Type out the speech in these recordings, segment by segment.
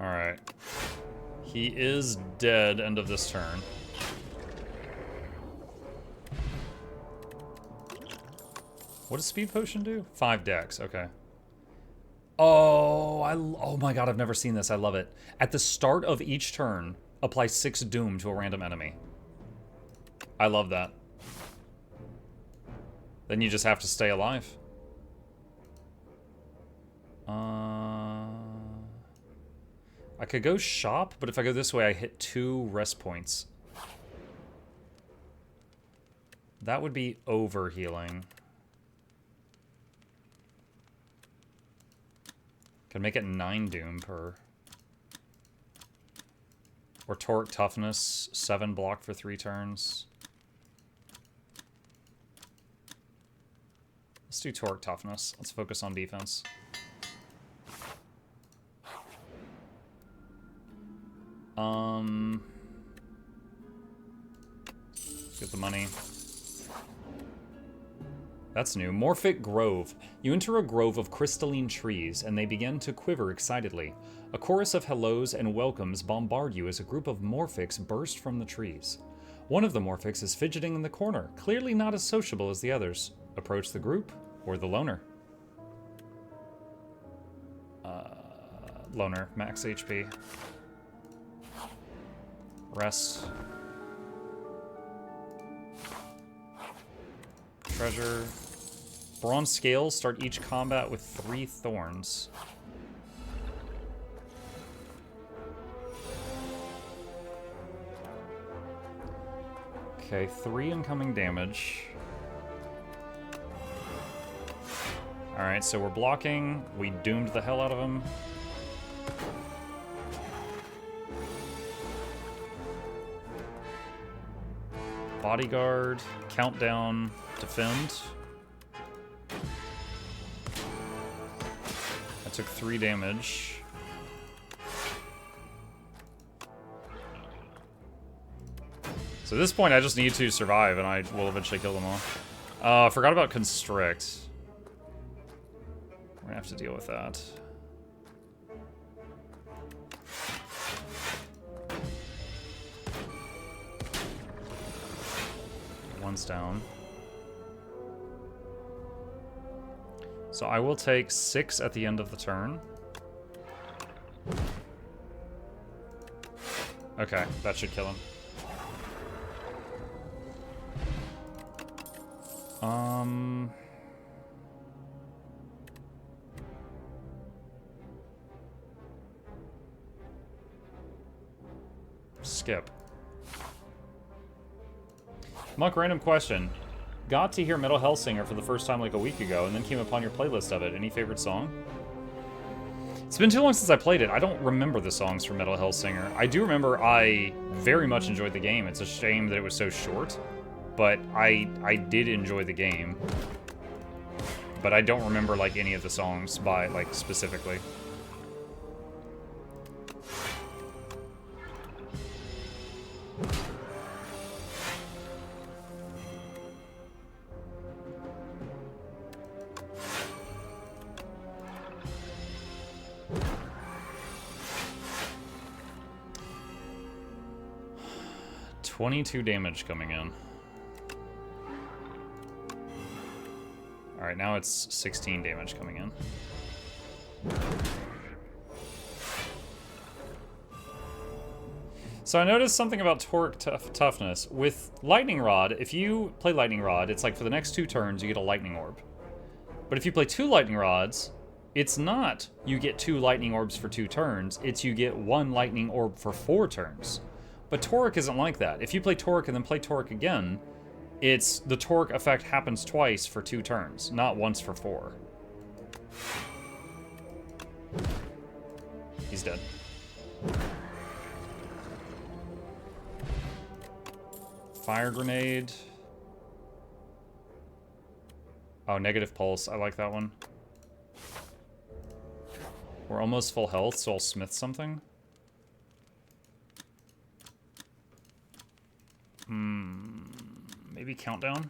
Alright. He is dead end of this turn. What does Speed Potion do? 5 dex, okay. Oh my god, I've never seen this. I love it. At the start of each turn, apply 6 Doom to a random enemy. I love that. Then you just have to stay alive. I could go shop, but if I go this way, I hit 2 rest points. That would be over healing. Could make it 9 Doom per. Or Torque Toughness, 7 block for 3 turns. Let's do Torque Toughness. Let's focus on defense. Get the money. That's new. Morphic Grove. You enter a grove of crystalline trees, and they begin to quiver excitedly. A chorus of hellos and welcomes bombard you as a group of Morphics burst from the trees. One of the Morphics is fidgeting in the corner, clearly not as sociable as the others. Approach the group, or the loner. Loner, max HP. Rest. Treasure. Bronze scales start each combat with 3 thorns. Okay, 3 incoming damage. Alright, so we're blocking. We doomed the hell out of him. Bodyguard, countdown, defend. I took 3 damage. So at this point, I just need to survive, and I will eventually kill them all. I forgot about Constrict. We're gonna have to deal with that. One's down. So I will take 6 at the end of the turn. Okay, that should kill him. Skip. Monk, random question. Got to hear Metal Hellsinger for the first time like a week ago, and then came upon your playlist of it. Any favorite song? It's been too long since I played it. I don't remember the songs from Metal Hellsinger. I do remember I very much enjoyed the game. It's a shame that it was so short, but I did enjoy the game. But I don't remember like any of the songs by like specifically. $22 damage coming in. Alright, now it's 16 damage coming in. So I noticed something about Torque Toughness. With Lightning Rod, if you play Lightning Rod, it's like for the next 2 turns you get a Lightning Orb. But if you play 2 Lightning Rods, it's not you get 2 Lightning Orbs for 2 turns, it's you get 1 Lightning Orb for 4 turns. But Torque isn't like that. If you play Torque and then play Torque again, it's the Torque effect happens twice for 2 turns, not once for 4. He's dead. Fire Grenade. Oh, Negative Pulse. I like that one. We're almost full health, so I'll smith something. Maybe Countdown?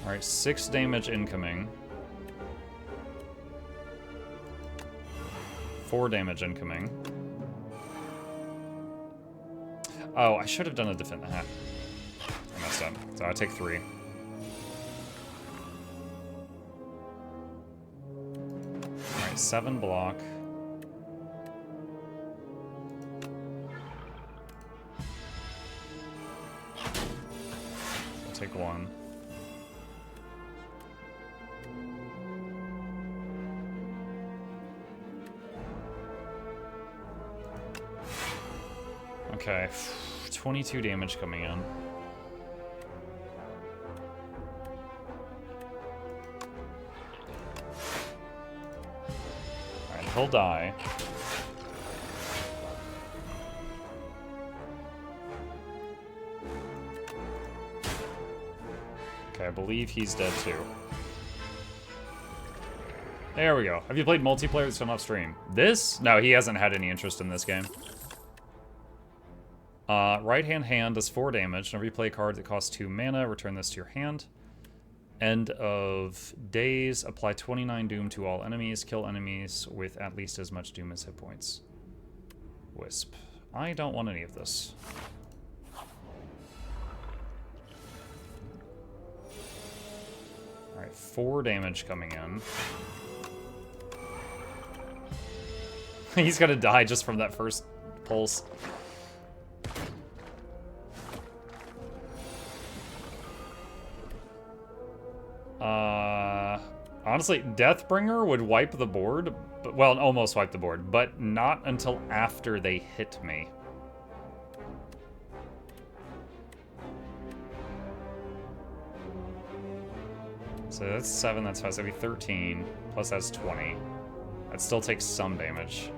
Alright, 6 damage incoming. 4 damage incoming. Oh, I should have done a defense. I messed up. So I take 3. Alright, 7 block. I'll take 1. Okay, 22 damage coming in. Alright, he'll die. Okay, I believe he's dead too. There we go. Have you played multiplayer that's come off stream? This? No, he hasn't had any interest in this game. Right-hand hand does 4 damage. Whenever you play a card that costs 2 mana, return this to your hand. End of days, apply 29 doom to all enemies. Kill enemies with at least as much doom as hit points. Wisp. I don't want any of this. Alright, 4 damage coming in. He's gonna die just from that first pulse. Honestly, Deathbringer would wipe the board, but, well, almost wipe the board, but not until after they hit me. So that's 7, that's 5, so that'd be 13, plus that's 20. That still takes some damage.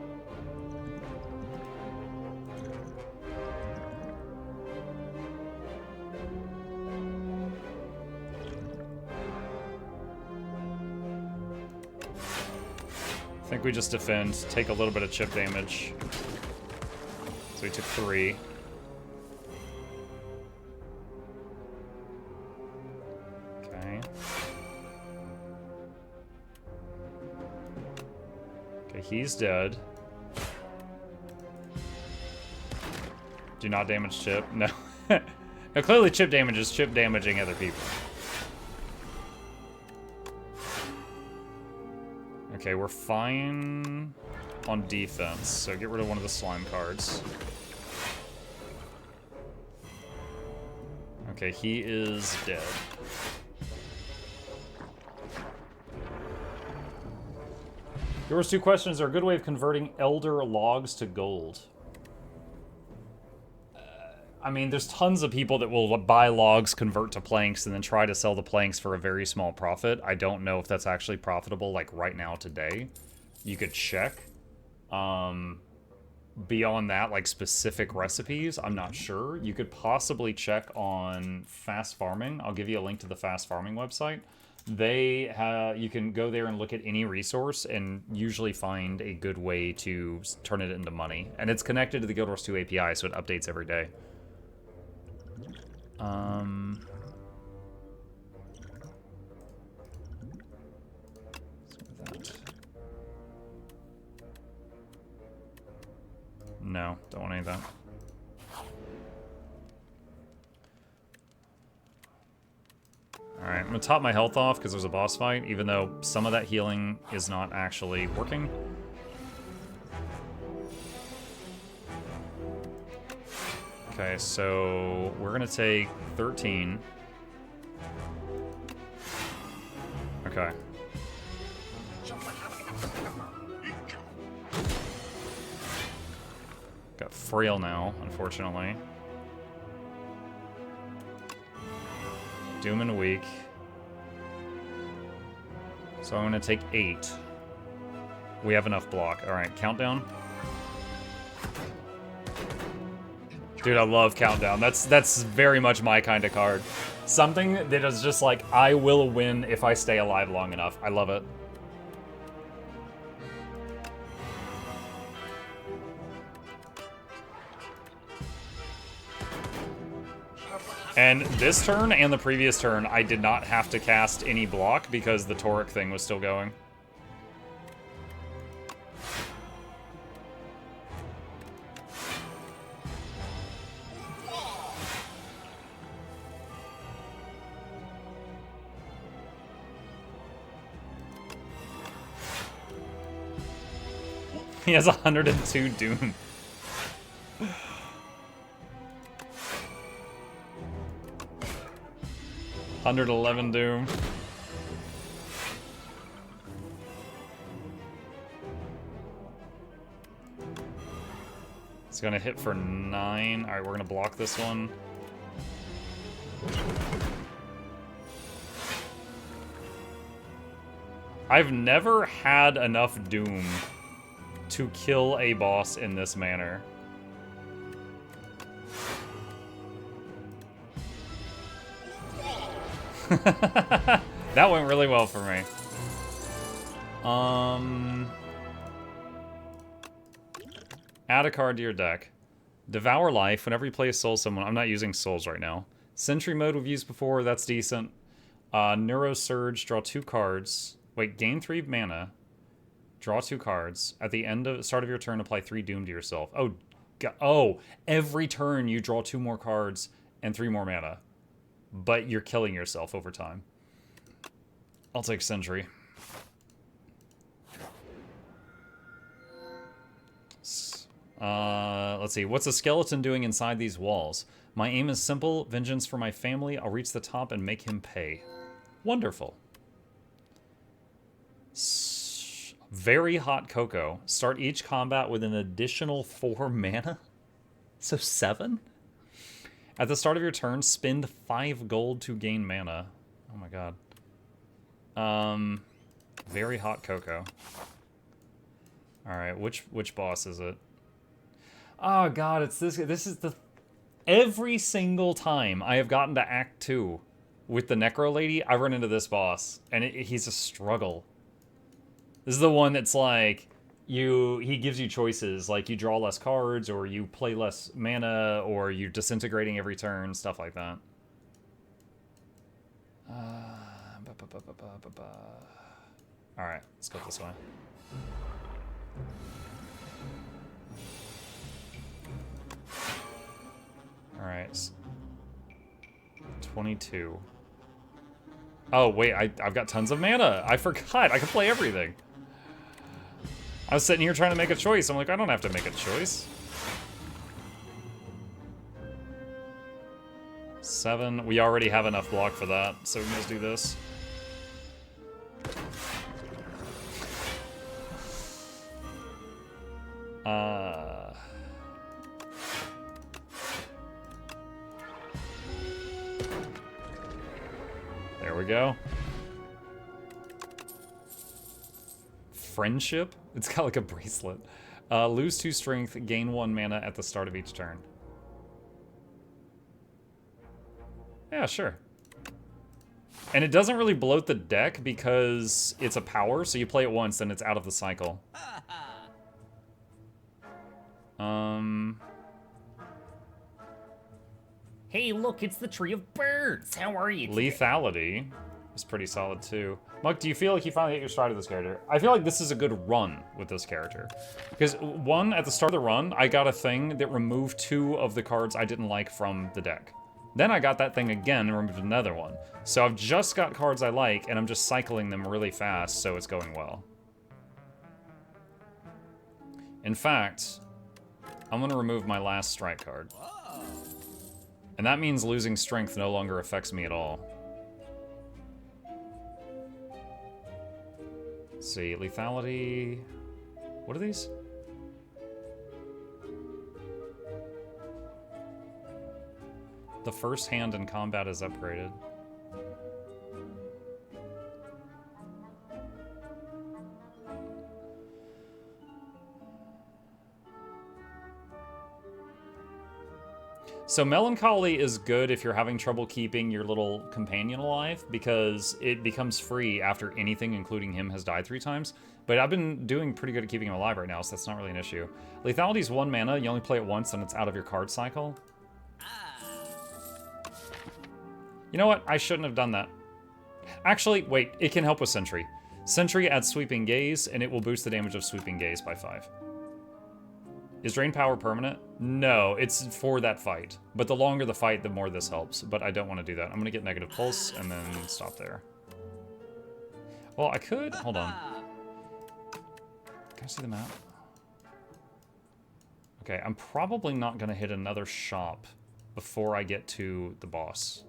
I think we just defend, take a little bit of chip damage. So we took 3. Okay. Okay, he's dead. Do not damage chip. No. Now clearly chip damage is chip damaging other people. Okay, we're fine on defense, so get rid of one of the slime cards. Okay, he is dead. There was 2 questions. Is there a good way of converting elder logs to gold? I mean, there's tons of people that will buy logs, convert to planks, and then try to sell the planks for a very small profit. I don't know if that's actually profitable, like, right now, today. You could check. Beyond that, like, specific recipes, I'm not sure. You could possibly check on Fast Farming. I'll give you a link to the Fast Farming website. You can go there and look at any resource and usually find a good way to turn it into money. And it's connected to the Guild Wars 2 API, so it updates every day. No, don't want any of that. Alright, I'm gonna top my health off because there's a boss fight, even though some of that healing is not actually working. Okay, so we're gonna take 13. Okay. Got frail now, unfortunately. Doom and weak. So I'm gonna take 8. We have enough block. Alright, countdown. Dude, I love countdown. That's very much my kind of card. Something that is just like, I will win if I stay alive long enough. I love it. And this turn and the previous turn, I did not have to cast any block because the Toric thing was still going. He has 102 Doom. 111 Doom. It's gonna hit for 9. Alright, we're gonna block this one. I've never had enough Doom to kill a boss in this manner. That went really well for me. Add a card to your deck. Devour Life. Whenever you play a Soul summon, I'm not using Souls right now. Sentry Mode we've used before. That's decent. Neuro Surge. Draw 2 cards. Wait, gain 3 mana. Draw 2 cards. At the start of your turn, apply 3 Doom to yourself. Oh, oh! Every turn you draw 2 more cards and 3 more mana. But you're killing yourself over time. I'll take Sentry. Let's see. What's a skeleton doing inside these walls? My aim is simple. Vengeance for my family. I'll reach the top and make him pay. Wonderful. Very hot cocoa. Start each combat with an additional 4 mana? So 7? At the start of your turn, spend 5 gold to gain mana. Oh my god. Very hot cocoa. Alright, which boss is it? Oh god, it's this. This is the... Every single time I have gotten to Act 2 with the Necro Lady, I run into this boss. And he's a struggle. This is the one that's like... He gives you choices, like you draw less cards, or you play less mana, or you're disintegrating every turn, stuff like that. Alright, let's go this way. Alright. 22. Oh, wait, I've got tons of mana! I forgot! I can play everything! I was sitting here trying to make a choice. I'm like, I don't have to make a choice. 7. We already have enough block for that, so we can just do this. There we go. Friendship? It's got like a bracelet. Lose 2 strength, gain 1 mana at the start of each turn. Yeah, sure. And it doesn't really bloat the deck because it's a power, so you play it once and it's out of the cycle. Hey, look, it's the Tree of Birds. How are you today? Lethality is pretty solid too. Muck, do you feel like you finally hit your stride with this character? I feel like this is a good run with this character. Because, 1, at the start of the run, I got a thing that removed 2 of the cards I didn't like from the deck. Then I got that thing again and removed another one. So I've just got cards I like, and I'm just cycling them really fast, so it's going well. In fact, I'm going to remove my last strike card. And that means losing strength no longer affects me at all. Let's see, lethality... What are these? The first hand in combat is upgraded. So Melancholy is good if you're having trouble keeping your little companion alive, because it becomes free after anything, including him, has died 3 times. But I've been doing pretty good at keeping him alive right now, so that's not really an issue. Lethality is 1 mana, you only play it once and it's out of your card cycle. You know what? I shouldn't have done that. Actually, wait. It can help with Sentry. Sentry adds Sweeping Gaze, and it will boost the damage of Sweeping Gaze by 5. Is Drain Power permanent? No, it's for that fight. But the longer the fight, the more this helps. But I don't want to do that. I'm going to get Negative Pulse and then stop there. Well, I could... Hold on. Can I see the map? Okay, I'm probably not going to hit another shop before I get to the boss.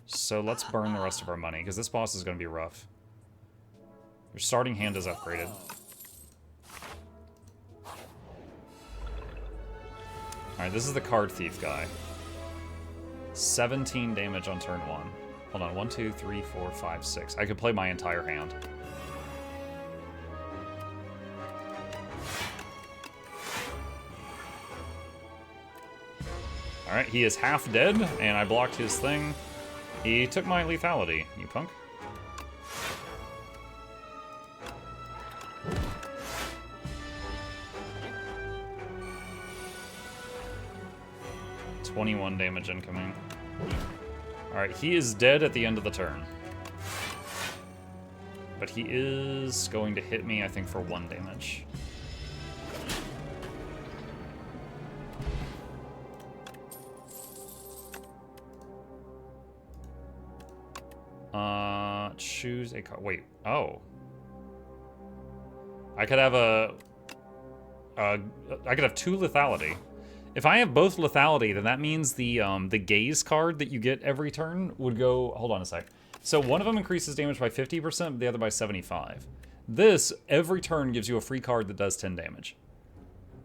So let's burn the rest of our money, because this boss is going to be rough. Your starting hand is upgraded. Alright, this is the Card Thief guy. 17 damage on turn 1. Hold on, 1, 2, 3, 4, 5, 6. I could play my entire hand. Alright, he is half dead, and I blocked his thing. He took my lethality, you punk. $21 damage incoming. Alright, he is dead at the end of the turn. But he is going to hit me, I think, for 1 damage. Choose a card. Wait, oh. I could have I could have 2 lethality. If I have both lethality, then that means the gaze card that you get every turn would go... Hold on a sec. So one of them increases damage by 50%, the other by 75%. This, every turn, gives you a free card that does 10 damage.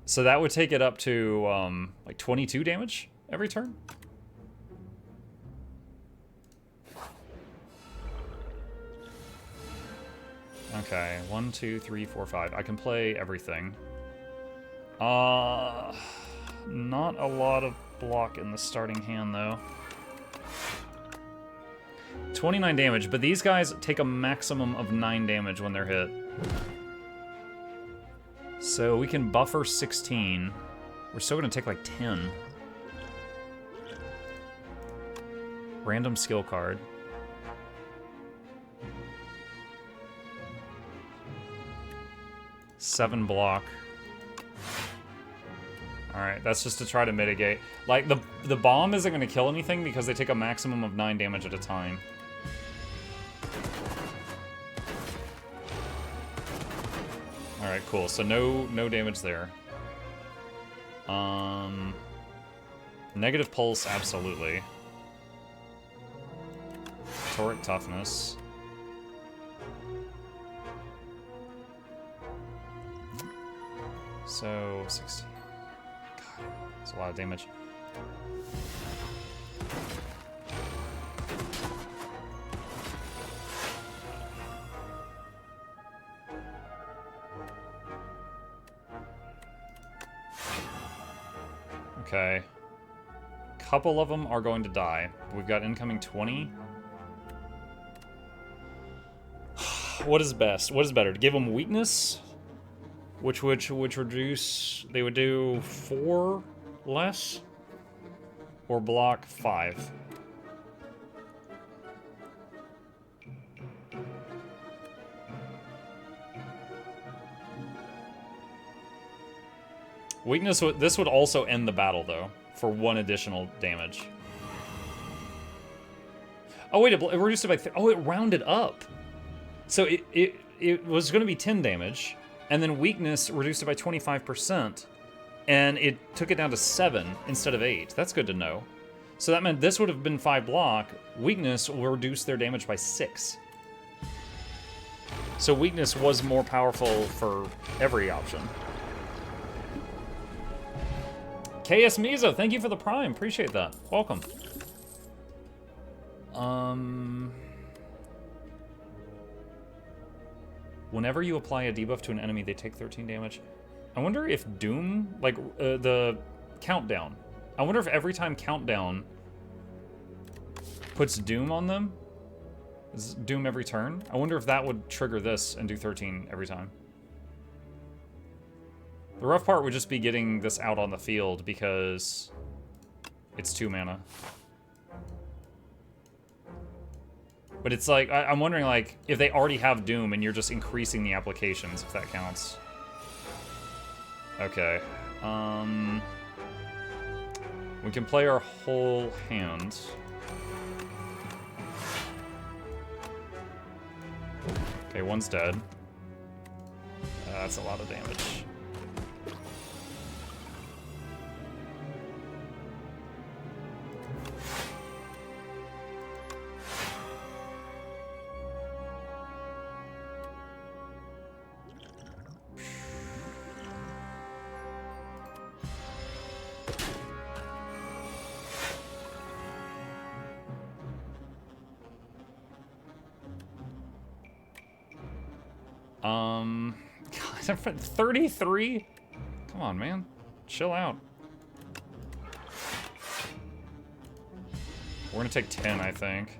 So that would take it up to, like 22 damage every turn? Okay, 1, 2, 3, 4, 5. I can play everything. Not a lot of block in the starting hand, though. 29 damage, but these guys take a maximum of 9 damage when they're hit. So we can buffer 16. We're still going to take like 10. Random skill card. Seven block. Alright, that's just to try to mitigate. Like, the bomb isn't going to kill anything because they take a maximum of 9 damage at a time. Alright, cool. So no damage there. Negative pulse, absolutely. Toric toughness. So, 16. God, that's a lot of damage. Okay. Couple of them are going to die. We've got incoming 20. What is best? What is better? To give them weakness? Which reduce... They would do 4 less? Or block 5? Weakness, this would also end the battle, though, for 1 additional damage. Oh, wait, it reduced it by... Oh, it rounded up. So it was going to be 10 damage, and then weakness reduced it by 25%, and it took it down to 7 instead of 8. That's good to know. So that meant this would have been 5 block. Weakness will reduce their damage by 6. So weakness was more powerful for every option. KS Mizo, thank you for the Prime. Appreciate that. Welcome. Whenever you apply a debuff to an enemy, they take 13 damage. I wonder if Doom, like the countdown. I wonder if every time countdown puts Doom on them, is Doom every turn? I wonder if that would trigger this and do 13 every time. The rough part would just be getting this out on the field because it's 2 mana. But it's like, I'm wondering, like, if they already have Doom and you're just increasing the applications, if that counts. Okay. We can play our whole hand. Okay, one's dead. That's a lot of damage. God, 33? Come on, man. Chill out. We're gonna take 10, I think.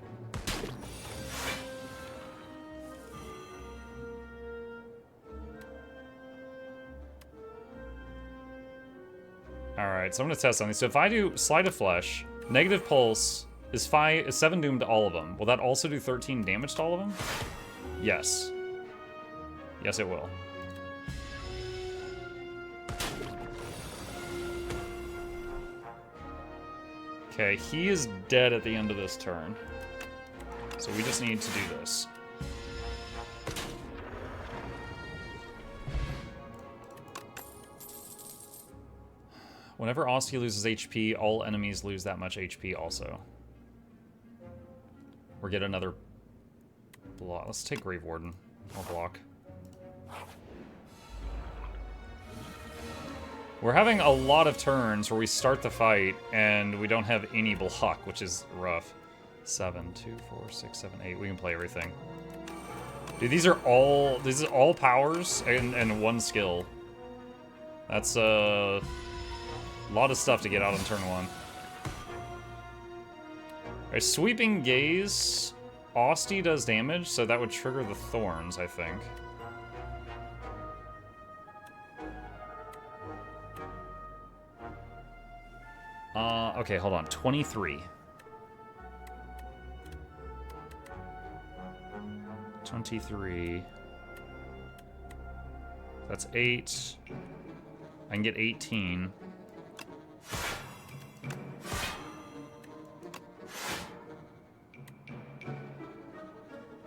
Alright, so I'm gonna test something. So if I do Sleight of Flesh, negative pulse is 7 doom to all of them. Will that also do 13 damage to all of them? Yes. Yes, it will. Okay, he is dead at the end of this turn. So we just need to do this. Whenever Ostia loses HP, all enemies lose that much HP also. Or get another block. Let's take Grave Warden. I'll block. We're having a lot of turns where we start the fight and we don't have any block, which is rough. 7, 2, 4, 6, 7, 8. We can play everything. Dude, this is all powers and one skill. That's a lot of stuff to get out on turn 1. Alright, Sweeping Gaze. Ostie does damage, so that would trigger the Thorns, I think. Okay, hold on. 23. 23. That's 8. I can get 18.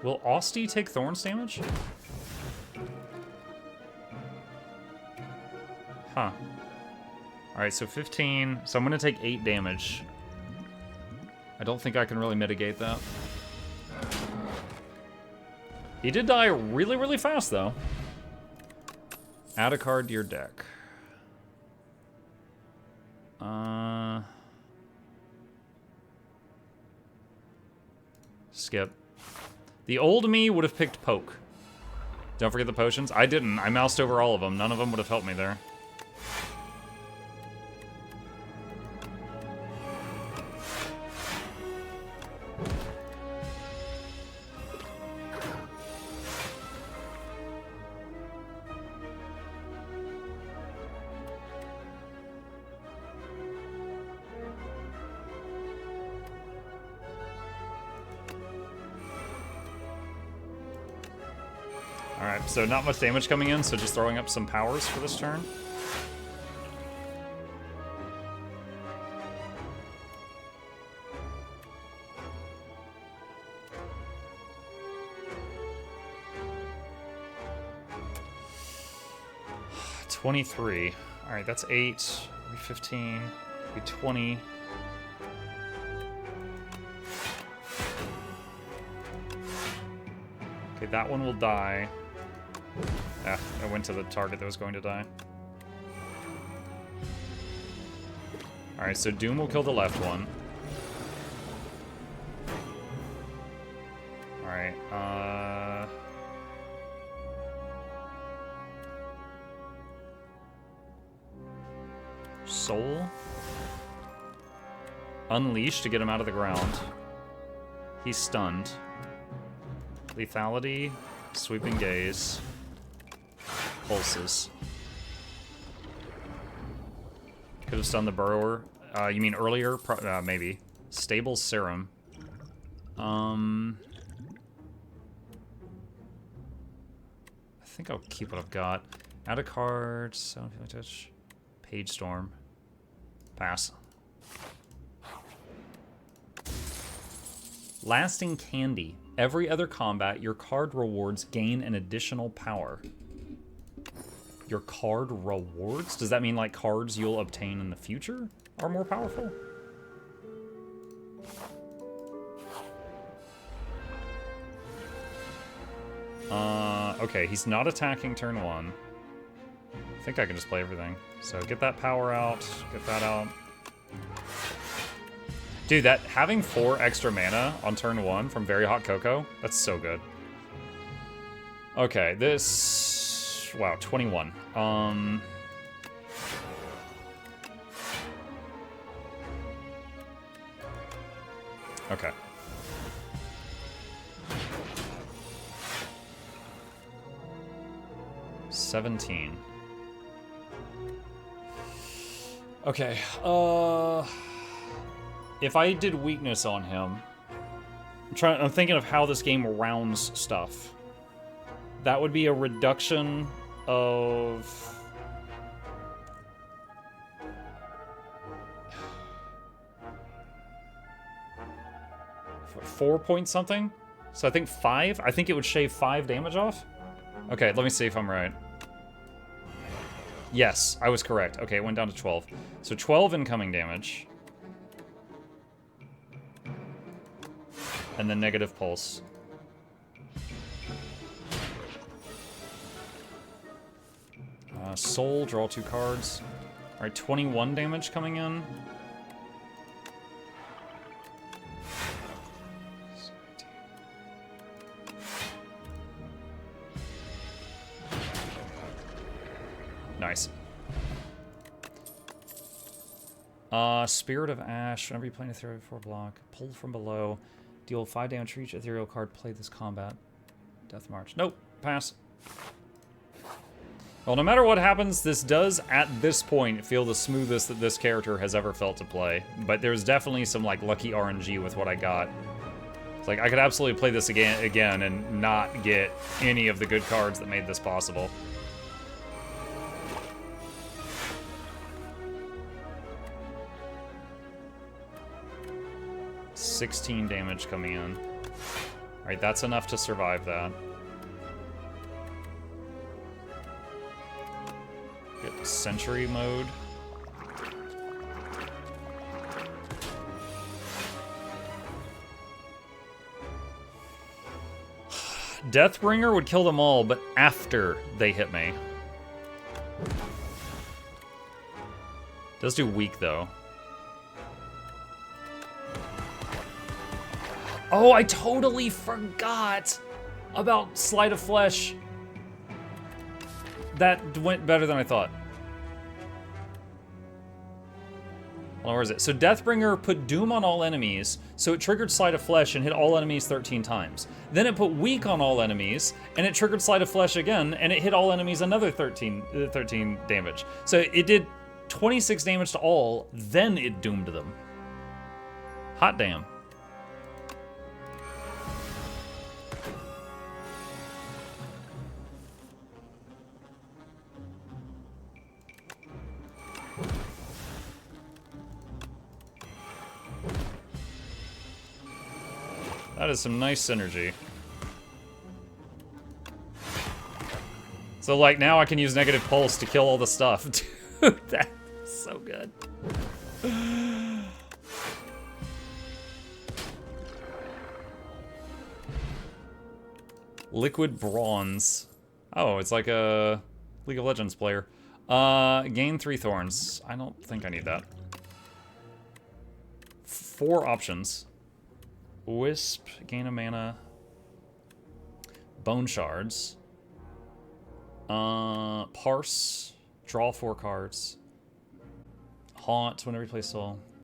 Will Ostie take Thorns damage? Huh. Alright, so 15. So I'm going to take 8 damage. I don't think I can really mitigate that. He did die really, really fast, though. Add a card to your deck. Skip. The old me would have picked Poke. Don't forget the potions. I didn't. I moused over all of them. None of them would have helped me there. Alright, so not much damage coming in, so just throwing up some powers for this turn. $23. Alright, that's 8. Maybe 15. Maybe 20. Okay, that one will die. Ah, I went to the target that was going to die. Alright, so Doom will kill the left one. Alright, Soul. Unleash to get him out of the ground. He's stunned. Lethality. Sweeping Gaze. Pulses. Could have stunned the Burrower. You mean earlier? Maybe. Stable Serum. think I'll keep what I've got. Add a card. So if I touch Page Storm. Pass. Lasting Candy. Every other combat, your card rewards gain an additional power. Your card rewards? Does that mean like cards you'll obtain in the future are more powerful? Okay, he's not attacking turn 1. I think I can just play everything. So get that power out, get that out. Dude, that having 4 extra mana on turn 1 from Very Hot Cocoa, that's so good. Okay, this... Wow, 21. Okay. $17. Okay, if I did weakness on him, I'm thinking of how this game rounds stuff. That would be a reduction of 4 point something. So I think 5. I think it would shave 5 damage off. Okay, let me see if I'm right. Yes, I was correct. Okay, it went down to 12. So 12 incoming damage. And then negative pulse. Soul, draw 2 cards. Alright, 21 damage coming in. Nice. Spirit of Ash. Whenever you play an ethereal before block, pull from below. Deal 5 damage for each ethereal card. Play this combat. Death March. Nope. Pass. Well, no matter what happens, this does, at this point, feel the smoothest that this character has ever felt to play. But there's definitely some, like, lucky RNG with what I got. It's like, I could absolutely play this again and not get any of the good cards that made this possible. $16 damage coming in. Alright, that's enough to survive that. Get Sentry mode. Deathbringer would kill them all, but after they hit me. Does do weak, though. Oh, I totally forgot about Sleight of Flesh. That went better than I thought. Well, where is it? So Deathbringer put Doom on all enemies, so it triggered Sleight of Flesh and hit all enemies 13 times. Then it put Weak on all enemies, and it triggered Sleight of Flesh again, and it hit all enemies another 13 damage. So it did 26 damage to all, then it doomed them. Hot damn. That is some nice synergy. So, like, now I can use Negative Pulse to kill all the stuff. Dude, that's so good. Liquid Bronze. Oh, it's like a League of Legends player. Gain 3 Thorns. I don't think I need that. 4 options. Wisp, gain a mana. Bone Shards. Parse, draw 4 cards. Haunt, whenever you play Soul.